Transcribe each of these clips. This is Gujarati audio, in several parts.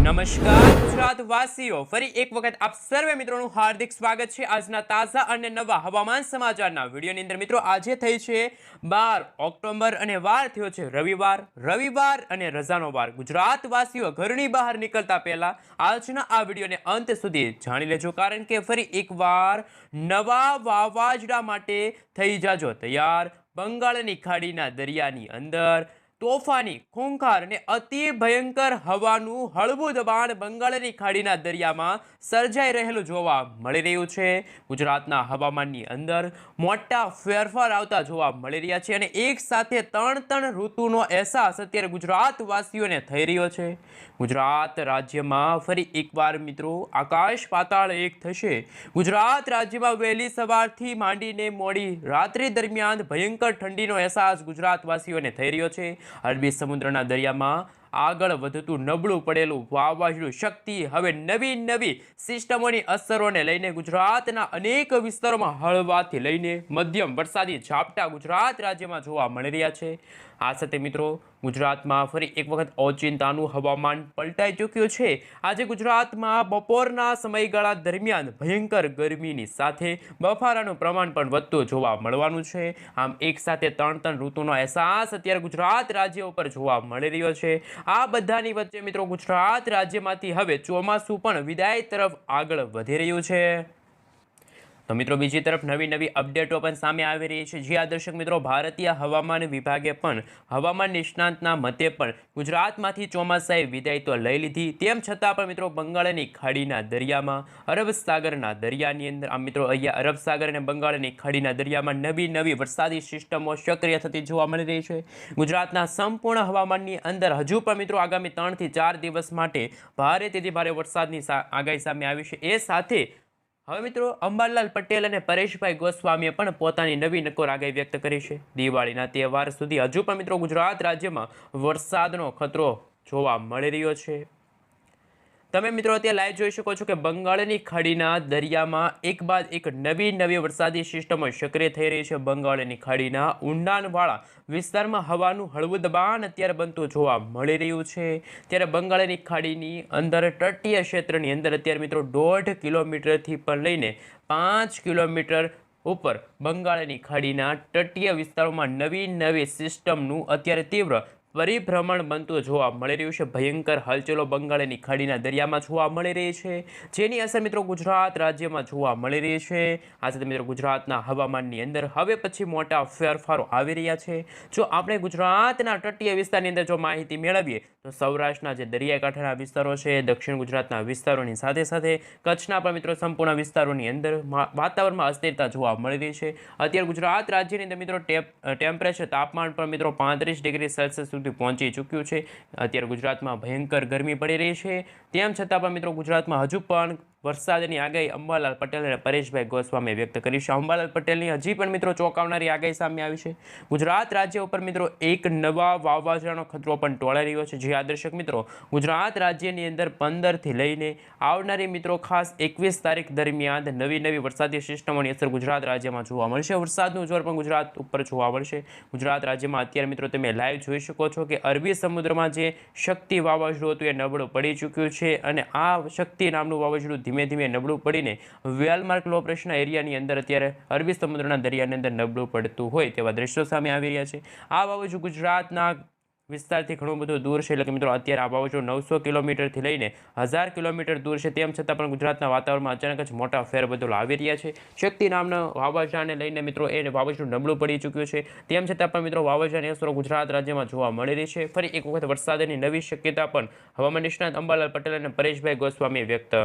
નમસ્કાર ગુજરાત વાસીઓ, ફરી એક વખત આપ સર્વે મિત્રોનું હાર્દિક સ્વાગત છે આજના તાજા અને નવા હવામાન સમાચારના વિડીયોની અંદર। મિત્રો આજે થઈ છે 12 ઓક્ટોબર અને વાર થયો છે રવિવાર અને રજાનો વાર। ગુજરાત વાસીઓ ઘરની બહાર નીકળતા પહેલા આજના આ વિડીયોને અંત સુધી જાણી લેજો, કારણ કે ફરી એકવાર નવા વાવાઝોડા માટે થઈ જાજો તૈયાર। બંગાળની ખાડીના દરિયાની અંદર તોફાની ખૂંખાર અને અતિ ભયંકર હવાનું હળવું દબાણ બંગાળની ખાડીના દરિયામાં સર્જાઈ રહેલું જોવા મળી રહ્યું છે। ગુજરાતના હવામાનની અંદર મોટા ફેરફાર આવતા જોવા મળી રહ્યા છે અને એક સાથે ત્રણ ઋતુનો અહેસાસ અત્યારે ગુજરાતવાસીઓને થઈ રહ્યો છે। ગુજરાત રાજ્યમાં ફરી એકવાર મિત્રો આકાશ પાતાળ એક થશે। ગુજરાત રાજ્યમાં વહેલી સવારથી માંડીને મોડી રાત્રિ દરમિયાન ભયંકર ઠંડીનો અહેસાસ ગુજરાતવાસીઓને થઈ રહ્યો છે। અરબી સમુદ્રના દરિયામાં આગળ વધતું નબળું પડેલું વાવાઝોડું શક્તિ હવે નવી સિસ્ટમોની અસરોને લઈને ગુજરાતના અનેક વિસ્તારોમાં હળવાથી લઈને મધ્યમ વરસાદી ઝાપટા ગુજરાત રાજ્યમાં જોવા મળી રહ્યા છે। આ સાથે મિત્રો ગુજરાતમાં ફરી એક વખત ઓચિંતાનું હવામાન પલટાઈ ચૂક્યું છે। આજે ગુજરાતમાં બપોરના સમયગાળા દરમિયાન ભયંકર ગરમીની સાથે બફારાનું પ્રમાણ પણ વધતું જોવા મળવાનું છે। આમ એક સાથે ત્રણ ઋતુનો અહેસાસ અત્યારે ગુજરાત રાજ્ય ઉપર જોવા મળી રહ્યો છે। આ બધાની વચ્ચે મિત્રો ગુજરાત રાજ્યમાંથી હવે ચોમાસું પણ વિદાય તરફ આગળ વધી રહ્યું છે। તો મિત્રો બીજી તરફ નવી અપડેટો પણ સામે આવી રહી છે। જે આ દર્શક મિત્રો ભારતીય હવામાન વિભાગે પણ હવામાન નિષ્ણાંતના મતે પણ ગુજરાતમાંથી ચોમાસાએ વિદાય તો લઈ લીધી, તેમ છતાં પણ મિત્રો બંગાળની ખાડીના દરિયામાં અરબ સાગરના દરિયાની અંદર મિત્રો અહીંયા અરબ સાગર અને બંગાળની ખાડીના દરિયામાં નવી વરસાદી સિસ્ટમો સક્રિય થતી જોવા મળી રહી છે। ગુજરાતના સંપૂર્ણ હવામાનની અંદર હજુ પણ મિત્રો આગામી 3 થી 4 દિવસ માટે ભારેથી ભારે વરસાદની આગાહી સામે આવી છે। એ સાથે હવે મિત્રો અંબાલાલ પટેલ અને પરેશભાઈ ગોસ્વામીએ પણ પોતાની નવી નકોર આગાહી વ્યક્ત કરી છે। દિવાળીના તહેવાર સુધી હજુ પણ મિત્રો ગુજરાત રાજ્યમાં વરસાદનો ખતરો જોવા મળી રહ્યો છે। તમે મિત્રો અત્યારે લાઈવ જોઈ શકો છો કે બંગાળની ખાડીના દરિયામાં એક બાદ એક નવી વરસાદી સિસ્ટમો સક્રિય થઈ રહી છે। બંગાળની ખાડીના ઊંડાણવાળા વિસ્તારમાં હવાનું હળવું દબાણ અત્યારે બનતું જોવા મળી રહ્યું છે। ત્યારે બંગાળની ખાડીની અંદર તટીય ક્ષેત્રની અંદર અત્યારે મિત્રો 1.5 કિલોમીટરથી પણ લઈને 5 કિલોમીટર ઉપર બંગાળની ખાડીના તટીય વિસ્તારોમાં નવી સિસ્ટમનું અત્યારે તીવ્ર પરિભ્રમણ બનતું જોવા મળી રહ્યું છે। ભયંકર હલચલો બંગાળની ખાડીના દરિયામાં જોવા મળી રહી છે, જેની અસર મિત્રો ગુજરાત રાજ્યમાં જોવા મળી રહી છે। આ સાથે મિત્રો ગુજરાતના હવામાનની અંદર હવે પછી મોટા ફેરફારો આવી રહ્યા છે। જો આપણે ગુજરાતના તટીય વિસ્તારની અંદર જો માહિતી મેળવીએ તો સૌરાષ્ટ્રના જે દરિયાકાંઠાના વિસ્તારો છે, દક્ષિણ ગુજરાતના વિસ્તારોની સાથે કચ્છના પણ મિત્રો સંપૂર્ણ વિસ્તારોની અંદર વાતાવરણમાં અસ્થિરતા જોવા મળી રહી છે। અત્યારે ગુજરાત રાજ્યની અંદર મિત્રો ટેમ્પરેચર તાપમાન પણ મિત્રો 35 ડિગ્રી સેલ્સિયસ સુધી પહોંચી ચૂક્યું છે। અત્યારે ગુજરાતમાં ભયંકર ગરમી પડી રહી છે, તેમ છતાં પણ મિત્રો ગુજરાતમાં હજુ પણ વરસાદની આગાહી અંબાલાલ પટેલ અને પરેશભાઈ ગોસ્વામીએ વ્યક્ત કરી છે। અંબાલાલ પટેલની હજી પણ મિત્રો ચોંકાવનારી આગાહી સામે આવી છે। ગુજરાત રાજ્ય ઉપર મિત્રો એક નવા વાવાઝોડાનો ખતરો પણ ટોળાઈ રહ્યો છે। જે આદર્શક મિત્રો ગુજરાત રાજ્યની અંદર 15થી લઈને આવનારી મિત્રો ખાસ 21 તારીખ દરમિયાન નવી વરસાદી સિસ્ટમોની અસર ગુજરાત રાજ્યમાં જોવા મળશે। વરસાદનું જોર પણ ગુજરાત ઉપર જોવા મળશે। ગુજરાત રાજ્યમાં અત્યારે મિત્રો તમે લાઈવ જોઈ શકો છો કે અરબી સમુદ્રમાં જે શક્તિ વાવાઝોડું હતું એ નબળું પડી ચૂક્યું છે અને આ શક્તિ નામનું વાવાઝોડું ધીમે નબળું પડીને વેલમાર્ક લો પ્રેશરના એરિયાની અંદર અત્યારે અરબી સમુદ્રના દરિયાની અંદર નબળું પડતું હોય તેવા દ્રશ્યો સામે આવી રહ્યા છે। આ વાવાઝોડું ગુજરાતના વિસ્તારથી ઘણું બધું દૂર છે, એટલે કે મિત્રો અત્યારે આ વાવાઝોડું 900 કિલોમીટરથી લઈને 1000 કિલોમીટર દૂર છે, તેમ છતાં પણ ગુજરાતના વાતાવરણમાં અચાનક જ મોટા ફેરબદલો આવી રહ્યા છે। શક્તિ નામના વાવાઝોડાને લઈને મિત્રો એ વાવાઝોડું નબળું પડી ચૂક્યું છે, તેમ છતાં પણ મિત્રો વાવાઝોડાની અસરો ગુજરાત રાજ્યમાં જોવા મળી રહી છે। ફરી એક વખત વરસાદની નવી શક્યતા પણ હવામાન નિષ્ણાત અંબાલાલ પટેલ અને પરેશભાઈ ગોસ્વામીએ વ્યક્ત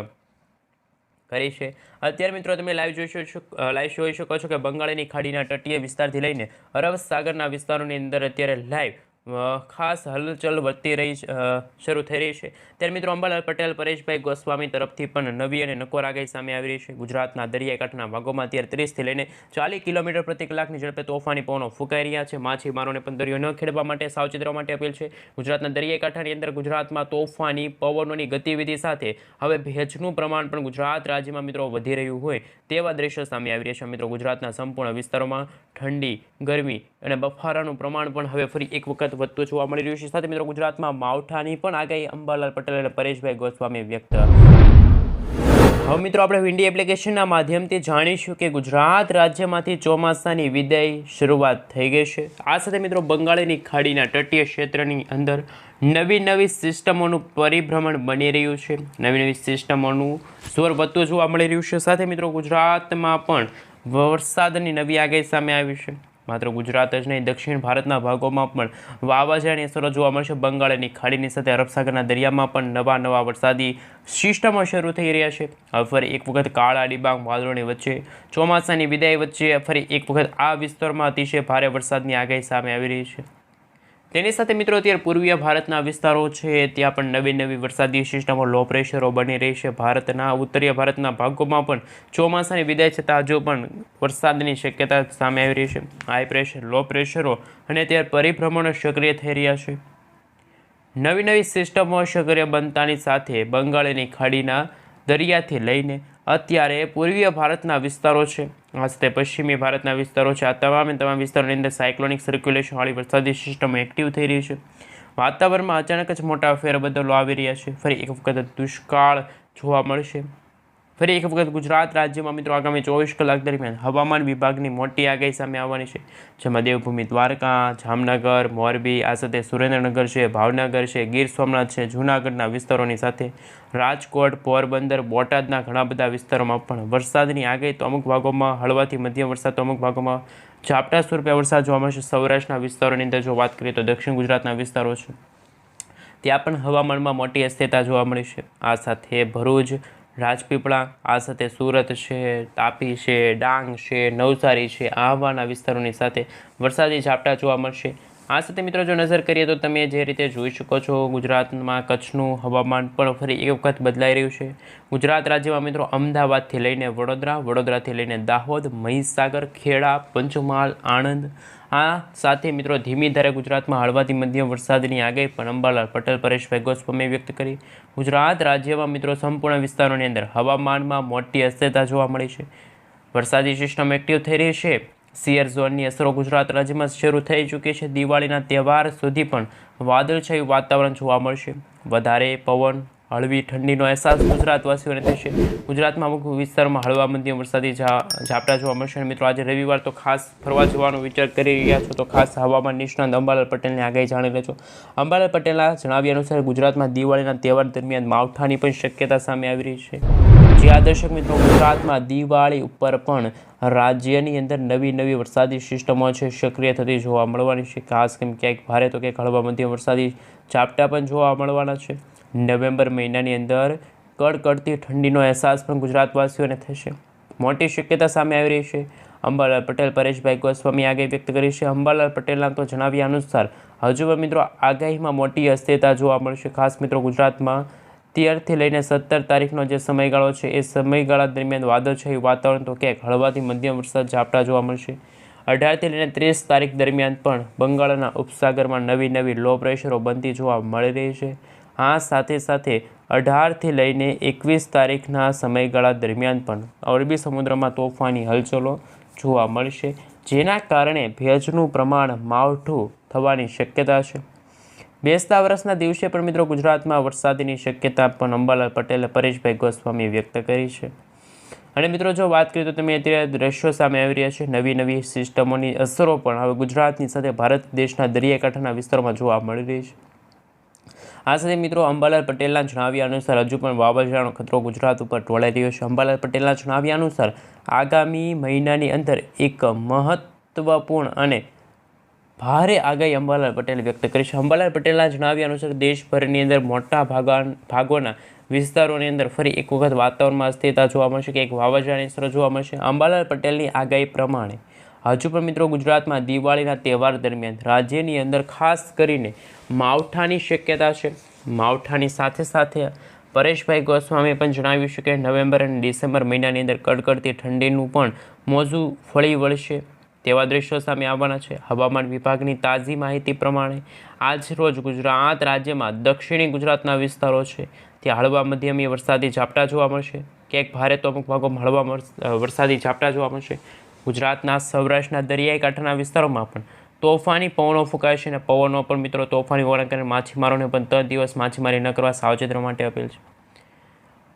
કરી છે। અત્યારે મિત્રો તમે લાઈવ જોઈ શકો છો કે બંગાળની ખાડીના તટીય વિસ્તારથી લઈને અરબ સાગરના વિસ્તારોની અંદર અત્યારે લાઈવ ખાસ હલચલ વધતી રહી શરૂ થઈ રહી છે। ત્યારે મિત્રો અંબાલાલ પટેલ પરેશભાઈ ગોસ્વામી તરફથી પણ નવી અને નકોર આગાહી સામે આવી રહી છે। ગુજરાતના દરિયાકાંઠાના ભાગોમાં અત્યારે 30થી લઈને 40 કિલોમીટર પ્રતિ કલાકની ઝડપે તોફાની પવનો ફૂંકાઈ રહ્યા છે। માછીમારોને પણ દરિયો ન ખેડવા માટે સાવચેત રહેવા માટે અપીલ છે। ગુજરાતના દરિયાકાંઠાની અંદર ગુજરાતમાં તોફાની પવનોની ગતિવિધિ સાથે હવે ભેજનું પ્રમાણ પણ ગુજરાત રાજ્યમાં મિત્રો વધી રહ્યું હોય તેવા દ્રશ્યો સામે આવી રહ્યા છે। મિત્રો ગુજરાતના સંપૂર્ણ વિસ્તારોમાં ઠંડી, ગરમી અને બફારાનું પ્રમાણ પણ હવે ફરી એક વખત વરસાદ વધતો જોવા મળી રહ્યો છે। સાથે મિત્રો ગુજરાતમાં માવઠાની પણ આગાહી અંબાલાલ પટેલ અને પરેશભાઈ ગોસ્વામીએ વ્યક્ત। હવે મિત્રો આપણે વિન્ડી એપ્લિકેશનના માધ્યમથી જાણીશું કે ગુજરાત રાજ્યમાંથી ચોમાસાની વિદાય શરૂઆત થઈ ગઈ છે। આ સાથે મિત્રો બંગાળની ખાડીના તટીય ક્ષેત્રની અંદર નવી સિસ્ટમોનું પરિભ્રમણ બની રહ્યું છે। નવી સિસ્ટમોનું જોર વધતું જોવા મળી રહ્યું છે। સાથે મિત્રો ગુજરાતમાં પણ વરસાદની નવી આગાહી સામે આવી છે। માત્ર ગુજરાત જ નહીં, દક્ષિણ ભારતના ભાગોમાં પણ વાવાઝોડાની અસરો જોવા મળશે। બંગાળની ખાડીની સાથે અરબ સાગરના દરિયામાં પણ નવા વરસાદી સિસ્ટમો શરૂ થઈ રહ્યા છે। હવે ફરી એક વખત કાળા ડિબાંગ વાદળોની વચ્ચે ચોમાસાની વિદાય વચ્ચે ફરી એક વખત આ વિસ્તારમાં અતિશય ભારે વરસાદની આગાહી સામે આવી રહી છે। તેની સાથે મિત્રો અત્યારે પૂર્વીય ભારતના વિસ્તારો છે ત્યાં પણ નવી વરસાદી સિસ્ટમો લો પ્રેશરો બની રહી છે। ભારતના ઉત્તરીય ભારતના ભાગોમાં પણ ચોમાસાની વિદાય છતાં હજુ પણ વરસાદની શક્યતા સામે આવી રહી છે। હાઈ પ્રેશર, લો પ્રેશરો અને અત્યારે પરિભ્રમણો સક્રિય થઈ રહ્યા છે। નવી સિસ્ટમો સક્રિય બનતાની સાથે બંગાળની ખાડીના દરિયાથી લઈને અત્યારે પૂર્વીય ભારતના વિસ્તારો છે, આ સાથે પશ્ચિમી ભારતના વિસ્તારો છે, આ તમામ વિસ્તારોની અંદર સાયક્લોનિક સર્ક્યુલેશનવાળી વરસાદી સિસ્ટમ એક્ટિવ થઈ રહી છે। વાતાવરણમાં અચાનક જ મોટા ફેરબદલો આવી રહ્યા છે। ફરી એક વખત દુષ્કાળ જોવા મળશે। ફરી એક વખત ગુજરાત રાજ્યમાં મિત્રો આગામી 24 કલાક દરમિયાન હવામાન વિભાગની મોટી આગાહી સામે આવવાની છે, જેમાં દેવભૂમિ દ્વારકા, જામનગર, મોરબી, આ સાથે સુરેન્દ્રનગર છે, ભાવનગર છે, ગીર સોમનાથ છે, જૂનાગઢના વિસ્તારોની સાથે રાજકોટ, પોરબંદર, બોટાદના ઘણા બધા વિસ્તારોમાં પણ વરસાદની આગાહી તો અમુક ભાગોમાં હળવાથી મધ્યમ વરસાદ, તો અમુક ભાગોમાં ઝાપટા સ્વરૂપે વરસાદ જોવા મળશે। સૌરાષ્ટ્રના વિસ્તારોની અંદર જો વાત કરીએ તો દક્ષિણ ગુજરાતના વિસ્તારો છે ત્યાં પણ હવામાનમાં મોટી અસ્થિરતા જોવા મળી છે। આ સાથે ભરૂચ, રાજપીપળા, આ સાથે સુરત છે, તાપી છે, ડાંગ છે, નવસારી છે, આહવાના વિસ્તારોની સાથે વરસાદી ઝાપટા જોવા મળશે। આ સાથે મિત્રો જો નજર કરીએ તો તમે જે રીતે જોઈ શકો છો ગુજરાતમાં કચ્છનું હવામાન પણ ફરી એક વખત બદલાઈ રહ્યું છે। ગુજરાત રાજ્યમાં મિત્રો અમદાવાદથી લઈને વડોદરા, વડોદરાથી લઈને દાહોદ, મહીસાગર, ખેડા, પંચમહાલ, આણંદ, આ સાથે મિત્રો ધીમી ધારે ગુજરાતમાં હળવાથી મધ્યમ વરસાદની આગાહી પણ અંબાલાલ પટેલ, પરેશભાઈ ગોસ્વામીએ વ્યક્ત કરી। ગુજરાત રાજ્યમાં મિત્રો સંપૂર્ણ વિસ્તારોની અંદર હવામાનમાં મોટી અસ્થિરતા જોવા મળી છે। વરસાદી સિસ્ટમ એક્ટિવ થઈ રહી છે। સિયર ઝોનની અસરો ગુજરાત રાજ્યમાં શરૂ થઈ ચૂકી છે। દિવાળીના તહેવાર સુધી પણ વાદળછાયું વાતાવરણ જોવા મળશે। વધારે પવન, હળવી ઠંડીનો અહેસાસ ગુજરાતવાસીઓને થશે। ગુજરાતમાં અમુક વિસ્તારોમાં હળવા મધ્યમ વરસાદી ઝાપટા જોવા મળશે। અને મિત્રો આજે રવિવાર તો ખાસ ફરવા જવાનો વિચાર કરી રહ્યા છો તો ખાસ હવામાન નિષ્ણાત અંબાલાલ પટેલની આગાહી જાણી લેજો। અંબાલાલ પટેલના જણાવ્યા અનુસાર ગુજરાતમાં દિવાળીના તહેવાર દરમિયાન માવઠાની પણ શક્યતા સામે આવી રહી છે। જે આ દર્શક મિત્રો ગુજરાતમાં દિવાળી ઉપર પણ રાજ્યની અંદર નવી વરસાદી સિસ્ટમો છે સક્રિય થતી જોવા મળવાની છે। ખાસ કેમ ક્યાંક ભારે તો ક્યાંક હળવા મધ્યમ વરસાદી ઝાપટા પણ જોવા મળવાના છે। નવેમ્બર મહિનાની અંદર કડકડતી ઠંડીનો અહેસાસ પણ ગુજરાતવાસીઓને થશે। મોટી શક્યતા સામે આવી રહી છે। અંબાલાલ પટેલ, પરેશભાઈ ગોસ્વામી આગાહી વ્યક્ત કરી છે। અંબાલાલ પટેલના તો જણાવ્યા અનુસાર હજુ પણ મિત્રો આગાહીમાં મોટી અસ્થિરતા જોવા મળશે। ખાસ મિત્રો ગુજરાતમાં 13થી લઈને 17 તારીખનો જે સમયગાળો છે એ સમયગાળા દરમિયાન વાદળછાયું વાતાવરણ તો ક્યાંક હળવાથી મધ્યમ વરસાદ ઝાપટા જોવા મળશે। 18થી લઈને 30 તારીખ દરમિયાન પણ બંગાળના ઉપસાગરમાં નવી લો પ્રેશરો બનતી જોવા મળી રહી છે। આ સાથે 18થી લઈને 21 તારીખના સમયગાળા દરમિયાન પણ અરબી સમુદ્રમાં તોફાની હલચલો જોવા મળશે, જેના કારણે ભેજનું પ્રમાણ માવઠું થવાની શક્યતા છે। બેસતા વર્ષના દિવસે પણ મિત્રો ગુજરાતમાં વરસાદની શક્યતા પણ અંબાલાલ પટેલે પરેશભાઈ ગોસ્વામીએ વ્યક્ત કરી છે। અને મિત્રો જો વાત કરીએ તો તમે અત્યારે દ્રશ્યો સામે આવી રહ્યા છે। નવી સિસ્ટમોની અસરો પણ હવે ગુજરાતની સાથે ભારત દેશના દરિયાકાંઠાના વિસ્તારોમાં જોવા મળી રહી છે। આ સાથે મિત્રો અંબાલાલ પટેલના જણાવ્યા અનુસાર હજુ પણ વાવાઝોડાનો ખતરો ગુજરાત ઉપર ટોળાઈ રહ્યો છે। અંબાલાલ પટેલના જણાવ્યા અનુસાર આગામી મહિનાની અંદર એક મહત્વપૂર્ણ અને ભારે આગાહી અંબાલાલ પટેલે વ્યક્ત કરી છે। અંબાલાલ પટેલના જણાવ્યા અનુસાર દેશભરની અંદર મોટા ભાગોના વિસ્તારોની અંદર ફરી એક વખત વાતાવરણમાં અસ્થિરતા જોવા મળશે કે એક વાવાઝોડાની અસર જોવા મળશે। અંબાલાલ પટેલની આગાહી પ્રમાણે હજુ પણ મિત્રો ગુજરાતમાં દિવાળીના તહેવાર દરમિયાન રાજ્યની અંદર ખાસ કરીને માવઠાની શક્યતા છે। માવઠાની સાથે પરેશભાઈ ગોસ્વામીએ પણ જણાવ્યું છે કે નવેમ્બર અને ડિસેમ્બર મહિનાની અંદર કડકડતી ઠંડીનું પણ મોજું ફળી વળશે તેવા દ્રશ્યો સામે આવવાના છે। હવામાન વિભાગની તાજી માહિતી પ્રમાણે આજ રોજ ગુજરાત રાજ્યમાં દક્ષિણી ગુજરાતના વિસ્તારો છે ત્યાં હળવા મધ્યમી વરસાદી ઝાપટા જોવા મળશે। ક્યાંક ભારે તો અમુક ભાગોમાં હળવા વરસાદી ઝાપટા જોવા મળશે। ગુજરાતના સૌરાષ્ટ્રના દરિયાઈ કાંઠાના વિસ્તારોમાં પણ તોફાની પવનો ફૂંકાશે અને પવનો પણ મિત્રો તોફાની હોવાના કારણે માછીમારોને પણ 3 દિવસ માછીમારી ન કરવા સાવચેત રહેવા માટે અપીલ છે.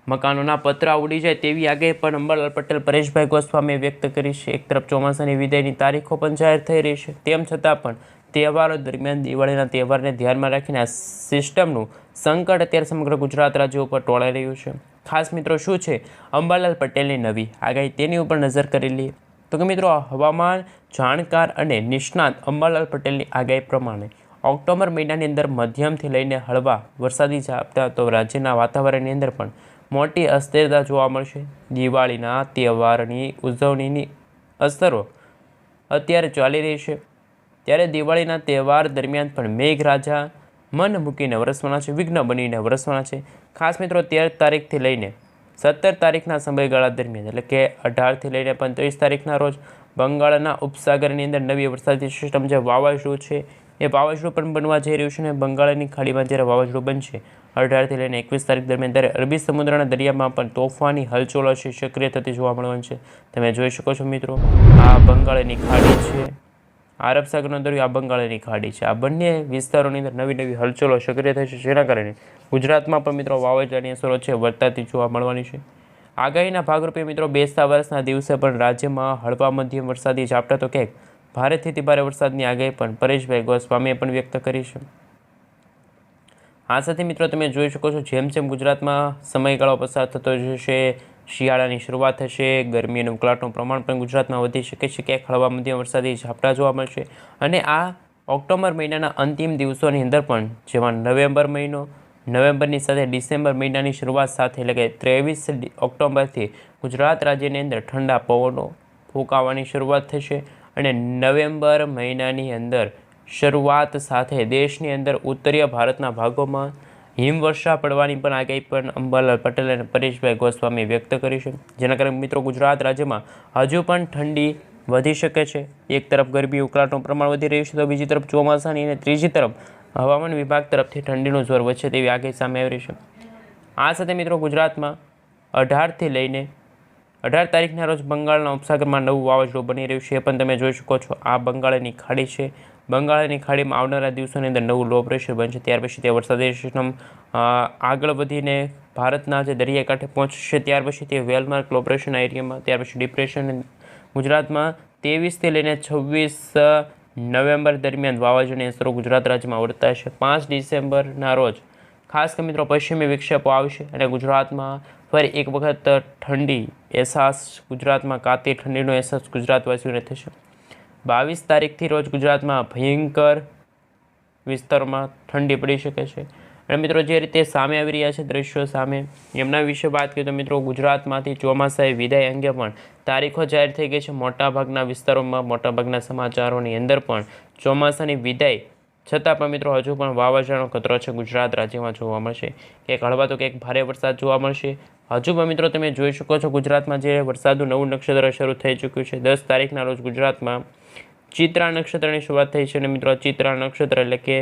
મકાનોના પતરા ઉડી જાય તેવી આગાહી પણ અંબાલાલ પટેલ, પરેશભાઈ ગોસ્વામીએ વ્યક્ત કરી છે. એક તરફ ચોમાસાની વિદાયની તારીખો પણ જાહેર થઈ રહી છે, તેમ છતાં પણ તહેવારો દરમિયાન દિવાળીના તહેવારને ધ્યાનમાં રાખીને આ સિસ્ટમનું સંકટ અત્યારે સમગ્ર ગુજરાત રાજ્ય ઉપર ટોળાઈ રહ્યું છે. ખાસ મિત્રો શું છે અંબાલાલ પટેલની નવી આગાહી, તેની ઉપર નજર કરી લઈએ તો કે મિત્રો હવામાન જાણકાર અને નિષ્ણાત અંબાલાલ પટેલની આગાહી પ્રમાણે ઓક્ટોબર મહિનાની અંદર મધ્યમથી લઈને હળવા વરસાદી ઝાપટા તો રાજ્યના વાતાવરણની અંદર પણ મોટી અસ્થિરતા જોવા મળશે. દિવાળીના તહેવારની ઉજવણીની અસરો અત્યારે ચાલી રહી છે, ત્યારે દિવાળીના તહેવાર દરમિયાન પણ મેઘરાજા મન મૂકીને વરસવાના છે, વિઘ્ન બનીને વરસવાના છે. ખાસ મિત્રો 13 તારીખથી લઈને 17 તારીખના સમયગાળા દરમિયાન એટલે કે 18થી લઈને 35 તારીખના રોજ બંગાળના ઉપસાગરની અંદર નવી વરસાદી સિસ્ટમ જે વાવાઝોડું છે એ વાવાઝોડું પણ બનવા જઈ રહ્યું છે અને બંગાળની ખાડીમાં જ્યારે વાવાઝોડું બનશે 18થી લઈને 21 તારીખ દરમિયાન ત્યારે અરબી સમુદ્રના દરિયામાં પણ તોફાની હલચોળો છે સક્રિય થતી જોવા મળવાની છે. તમે જોઈ શકો છો મિત્રો, આ બંગાળની ખાડી છે, અરબ સાગરનો દરિયો, આ બંગાળની ખાડી છે. આ બંને વિસ્તારોની અંદર નવી નવી હલચોળો સક્રિય થઈ છે, જેના કારણે ગુજરાતમાં પણ મિત્રો વાવાઝોડાની અસરો છે વર્તાતી જોવા મળવાની છે. આગાહીના ભાગરૂપે મિત્રો બેસતા વર્ષના દિવસે પણ રાજ્યમાં હળવા મધ્યમ વરસાદી ઝાપટા તો ક્યાંક ભારેથી ભારે વરસાદની આગાહી પણ પરેશભાઈ ગોસ્વામીએ પણ વ્યક્ત કરી છે. આ સાથે મિત્રો તમે જોઈ શકો છો જેમ જેમ ગુજરાતમાં સમયગાળો પસાર થતો જશે, શિયાળાની શરૂઆત થશે, ગરમી અને ઉકળાટનું પ્રમાણ પણ ગુજરાતમાં વધી શકે છે, ક્યાંક હળવા મધ્યમ વરસાદી ઝાપટા જોવા મળશે. અને આ ઓક્ટોબર મહિનાના અંતિમ દિવસોની અંદર પણ જેમાં નવેમ્બર મહિનો, નવેમ્બરની સાથે ડિસેમ્બર મહિનાની શરૂઆત સાથે એટલે કે 23 ઓક્ટોબરથી ગુજરાત રાજ્યની અંદર ઠંડા પવનો ફૂંકાવાની શરૂઆત થશે અને નવેમ્બર મહિનાની અંદર શરૂઆત સાથે દેશની અંદર ઉત્તરીય ભારતના ભાગોમાં હિમવર્ષા પડવાની પણ આગાહી પણ અંબાલાલ પટેલ અને પરેશભાઈ ગોસ્વામીએ વ્યક્ત કરી છે, જેના કારણે મિત્રો ગુજરાત રાજ્યમાં હજુ પણ ઠંડી વધી શકે છે. એક તરફ ગરમી ઉકળાટનું પ્રમાણ વધી રહ્યું છે તો બીજી તરફ ચોમાસાની અને ત્રીજી તરફ હવામાન વિભાગ તરફથી ઠંડીનું જોર વધશે તેવી આગાહી સામે આવી રહી છે. આ સાથે મિત્રો ગુજરાતમાં 18થી લઈને 18 તારીખના રોજ બંગાળના ઉપસાગરમાં નવું વાવાઝોડું બની રહ્યું છે, એ પણ તમે જોઈ શકો છો. આ બંગાળની ખાડી છે, બંગાળની ખાડીમાં આવનારા દિવસોની અંદર નવું લો પ્રેશર બનશે, ત્યાર પછી તે વરસાદી સિસ્ટમ આગળ વધીને ભારતના જે દરિયાકાંઠે પહોંચશે, ત્યાર પછી તે વેલમાર્ક લો પ્રેશરના એરિયામાં, ત્યાર પછી ડિપ્રેશન ગુજરાતમાં 23થી લઈને 26 નવેમ્બર દરમિયાન વાવાઝોડાની અસરો ગુજરાત રાજ્યમાં વર્તાશે. 5 ડિસેમ્બરના રોજ ખાસ કરી મિત્રો પશ્ચિમી વિક્ષેપો આવશે અને ગુજરાતમાં ફરી એક વખત ઠંડી અહેસાસ ગુજરાતમાં કાતી ઠંડીનો અહેસાસ ગુજરાતવાસીઓને થશે. 22 તારીખથી રોજ ગુજરાતમાં ભયંકર વિસ્તારોમાં ઠંડી પડી શકે છે. અને મિત્રો જે રીતે સામે આવી રહ્યા છે દ્રશ્યો સામે, એમના વિશે વાત કરીએ તો મિત્રો ગુજરાતમાંથી ચોમાસાએ વિદાય અંગે પણ તારીખો જાહેર થઈ ગઈ છે. મોટાભાગના વિસ્તારોમાં, મોટાભાગના સમાચારોની અંદર પણ ચોમાસાની વિદાય છતાં પણ મિત્રો હજુ પણ વાવાઝોડાનો ખતરો છે ગુજરાત રાજ્યમાં જોવા મળશે. ક્યાંક હળવા તો ક્યાંક ભારે વરસાદ જોવા મળશે. હજુ પણ મિત્રો તમે જોઈ શકો છો ગુજરાતમાં જે વરસાદનું નવું નક્ષત્ર શરૂ થઈ ચૂક્યું છે. 10 તારીખના રોજ ગુજરાતમાં ચિત્રા નક્ષત્રની શરૂઆત થઈ છે અને મિત્રો ચિત્રા નક્ષત્ર એટલે કે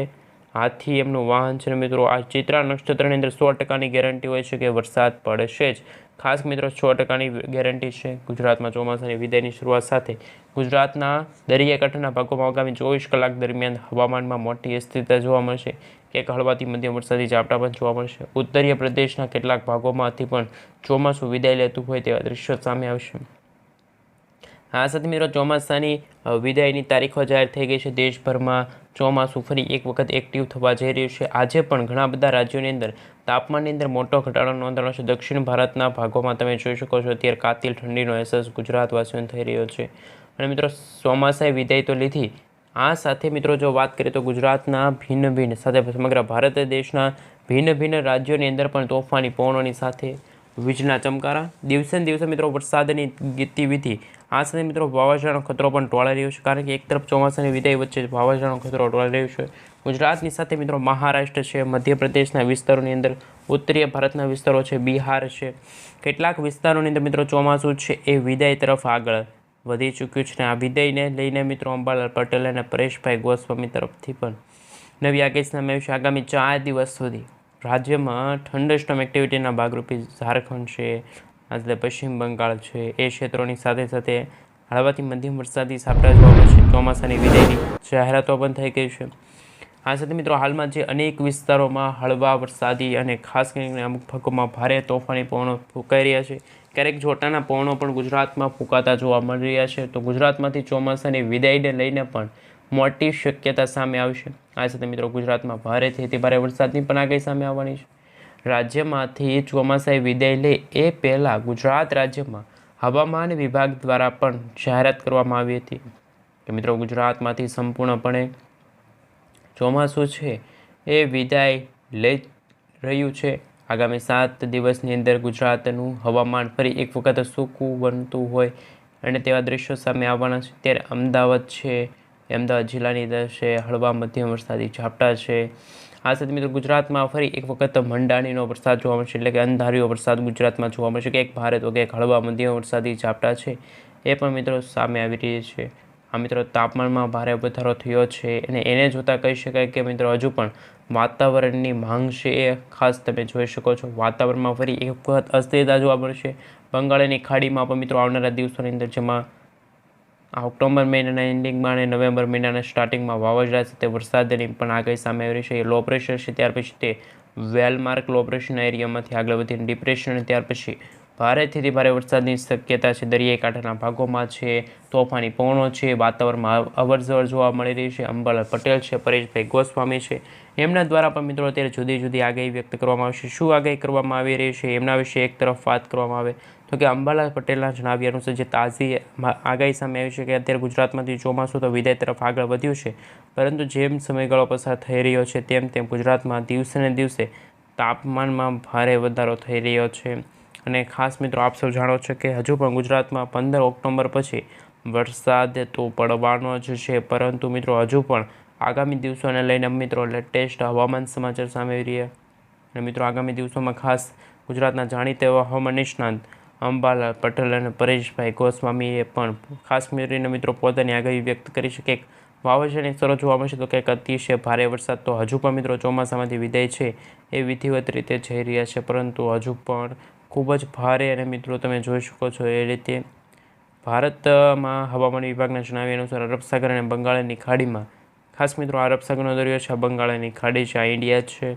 હાથી એમનું વાહન છે. મિત્રો આ ચિત્રા નક્ષત્રની અંદર 100%ની ગેરંટી હોય છે કે વરસાદ પડશે જ. ખાસ મિત્રો 100%ની ગેરંટી છે ગુજરાતમાં ચોમાસાની વિદાયની શરૂઆત સાથે. ગુજરાતના દરિયાકાંઠાના ભાગોમાં આગામી 24 કલાક દરમિયાન હવામાનમાં મોટી અસ્થિરતા જોવા મળશે, ક્યાંક હળવાથી મધ્યમ વરસાદી ઝાપટા પણ જોવા મળશે. ઉત્તરીય પ્રદેશના કેટલાક ભાગોમાંથી પણ ચોમાસું વિદાય લેતું હોય તેવા દ્રશ્યો સામે આવશે. આ સાથે મિત્રો ચોમાસાની વિદાયની તારીખો જાહેર થઈ ગઈ છે. દેશભરમાં ચોમાસું ફરી એક વખત એક્ટિવ થવા જઈ રહ્યું છે. આજે પણ ઘણા બધા રાજ્યોની અંદર તાપમાનની અંદર મોટો ઘટાડો નોંધાયો છે. દક્ષિણ ભારતના ભાગોમાં તમે જોઈ શકો છો અત્યારે કાતિલ ઠંડીનો અહેસાસ ગુજરાતવાસીઓને થઈ રહ્યો છે. અને મિત્રો ચોમાસાએ વિદાય તો લીધી, આ સાથે મિત્રો જો વાત કરીએ તો ગુજરાતના ભિન્ન ભિન્ન સાથે સમગ્ર ભારત દેશના ભિન્ન ભિન્ન રાજ્યોની અંદર પણ તોફાની પવનોની સાથે વીજળીના ચમકારા, દિવસે ને દિવસે મિત્રો વરસાદની ગતિવિધિ, આ સાથે મિત્રો વાવાઝોડાનો ખતરો પણ ટોળાઈ રહ્યો છે. કારણ કે એક તરફ ચોમાસાની વિદાય વચ્ચે વાવાઝોડાનો ખતરો ટોળાઈ રહ્યો છે. ગુજરાતની સાથે મિત્રો મહારાષ્ટ્ર છે, મધ્યપ્રદેશના વિસ્તારોની અંદર ઉત્તરીય ભારતના વિસ્તારો છે, બિહાર છે, કેટલાક વિસ્તારોની અંદર મિત્રો ચોમાસું છે એ વિદાય તરફ આગળ વધી ચૂક્યું છે. આ વિદાયને લઈને મિત્રો અંબાલાલ પટેલ અને પરેશભાઈ ગોસ્વામી તરફથી પણ નવી આગાહી સામે આવી છે. આગામી 4 દિવસ સુધી રાજ્યમાં થંડરસ્ટોર્મ એક્ટિવિટીના ભાગરૂપે ઝારખંડ છે, આ સાથે પશ્ચિમ બંગાળ છે, એ ક્ષેત્રોની સાથે સાથે હળવાથી મધ્યમ વરસાદી ઝાપટા જોવા મળશે. ચોમાસાની વિદાયની જાહેરાતો પણ થઈ ગઈ છે. આ સાથે મિત્રો હાલમાં જે અનેક વિસ્તારોમાં હળવા વરસાદી અને ખાસ કરીને અમુક ભાગોમાં ભારે તોફાની પવનો ફૂંકાઈ રહ્યા છે. ક્યારેક જોટાના પવનો પણ ગુજરાતમાં ફૂંકાતા જોવા મળી રહ્યા છે. તો ગુજરાતમાંથી ચોમાસાની વિદાયને લઈને પણ મોટી શક્યતા સામે આવશે. આ સાથે મિત્રો ગુજરાતમાં ભારેથી અતિભારે વરસાદની પણ આગાહી સામે આવવાની છે. રાજ્યમાંથી ચોમાસાએ વિદાય લે એ પહેલાં ગુજરાત રાજ્યમાં હવામાન વિભાગ દ્વારા પણ જાહેરાત કરવામાં આવી હતી કે મિત્રો ગુજરાતમાંથી સંપૂર્ણપણે ચોમાસું છે એ વિદાય લઈ રહ્યું છે. આગામી 7 દિવસની અંદર ગુજરાતનું હવામાન ફરી એક વખત સૂકું બનતું હોય અને તેવા દ્રશ્યો સામે આવવાના છે. ત્યારે અમદાવાદ છે, અમદાવાદ જિલ્લાની અંદર છે હળવા મધ્યમ વરસાદી ઝાપટા છે. આ સાથે મિત્રો ગુજરાતમાં ફરી એક વખત મંડાણીનો વરસાદ જોવા મળશે, એટલે કે અંધારિયો વરસાદ ગુજરાતમાં જોવા મળશે. કે એક ભારે તો કે હળવા મધ્યમ વરસાદી ઝાપટા છે એ પણ મિત્રો સામે આવી રહી છે. આ મિત્રો તાપમાનમાં ભારે વધારો થયો છે અને એને જોતાં કહી શકાય કે મિત્રો હજુ પણ વાતાવરણની માંગ છે એ ખાસ તમે જોઈ શકો છો. વાતાવરણમાં ફરી એક વખત અસ્થિરતા જોવા મળશે. બંગાળની ખાડીમાં પણ મિત્રો આવનારા દિવસોની અંદર જેમાં ઓક્ટોબર મહિનાના એન્ડિંગમાં અને નવેમ્બર મહિનાના સ્ટાર્ટિંગમાં વાવાઝોડા સાથે વરસાદની પણ આગાહી સામે આવી રહી છે. એ લો પ્રેશર છે, ત્યાર પછી તે વેલમાર્ક લો પ્રેશરના એરિયામાંથી આગળ વધીને ડિપ્રેશન, ત્યાર પછી ભારેથી ભારે વરસાદની શક્યતા છે. દરિયાઈ કાંઠાના ભાગોમાં છે, તોફાની પવનો છે, વાતાવરણમાં અવરજવર જોવા મળી રહી છે. અંબાલાલ પટેલ છે, પરેશભાઈ ગોસ્વામી છે, એમના દ્વારા પણ મિત્રો અત્યારે જુદી જુદી આગાહી વ્યક્ત કરવામાં આવશે. શું આગાહી કરવામાં આવી રહી છે એમના વિશે એક તરફ વાત કરવામાં આવે તો કે અંબાલાલ પટેલના જણાવ્યા અનુસાર જે તાજી આગાહી સામે આવી છે કે અત્યારે ગુજરાતમાંથી ચોમાસું તો વિદાય તરફ આગળ વધ્યું છે, પરંતુ જેમ સમયગાળો પસાર થઈ રહ્યો છે તેમ તેમ ગુજરાતમાં દિવસે ને દિવસે તાપમાનમાં ભારે વધારો થઈ રહ્યો છે. અને ખાસ મિત્રો આપ સૌ જાણો છો કે હજુ પણ ગુજરાતમાં 15 ઓક્ટોબર પછી વરસાદ તો પડવાનો જ છે, પરંતુ મિત્રો હજુ પણ આગામી દિવસોને લઈને મિત્રો લેટેસ્ટ હવામાન સમાચાર સામે આવી રહ્યા. અને મિત્રો આગામી દિવસોમાં ખાસ ગુજરાતના જાણીતા એવા હવામાન નિષ્ણાંત અંબાલાલ પટેલ અને પરેશભાઈ ગોસ્વામીએ પણ ખાસ કરીને મિત્રો પોતાની આગાહી વ્યક્ત કરી છે કે વાવાઝોડાની અસરો જોવા મળશે તો કંઈક અતિશય ભારે વરસાદ તો હજુ પણ મિત્રો ચોમાસામાંથી વિદાય છે એ વિધિવત રીતે જઈ રહ્યા છે, પરંતુ હજુ પણ ખૂબ જ ભારે અને મિત્રો તમે જોઈ શકો છો એ રીતે ભારતમાં હવામાન વિભાગના જણાવ્યા અનુસાર અરબસાગર અને બંગાળની ખાડીમાં ખાસ મિત્રો અરબ સાગરનો દરિયો છે, બંગાળની ખાડી છે, આ ઇન્ડિયા છે.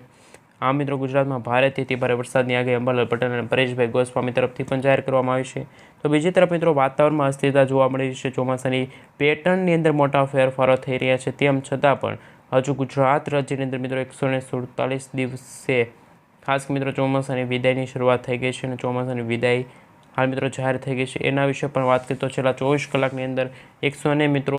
આ મિત્રો ગુજરાતમાં ભારેથી અતિભારે વરસાદની આગાહી અંબાલાલ પટેલ અને પરેશભાઈ ગોસ્વામી તરફથી પણ જાહેર કરવામાં આવી છે. તો બીજી તરફ મિત્રો વાતાવરણમાં અસ્થિરતા જોવા મળી રહી છે. ચોમાસાની પેટર્નની અંદર મોટા ફેરફારો થઈ રહ્યા છે, તેમ છતાં પણ હજુ ગુજરાત રાજ્યની અંદર મિત્રો 147 દિવસે ખાસ મિત્રો ચોમાસાની વિદાયની શરૂઆત થઈ ગઈ છે અને ચોમાસાની વિદાય હાલ મિત્રો જાહેર થઈ ગઈ છે. એના વિશે પણ વાત કરીએ તો છેલ્લા 24 કલાકની અંદર 100 મિત્રો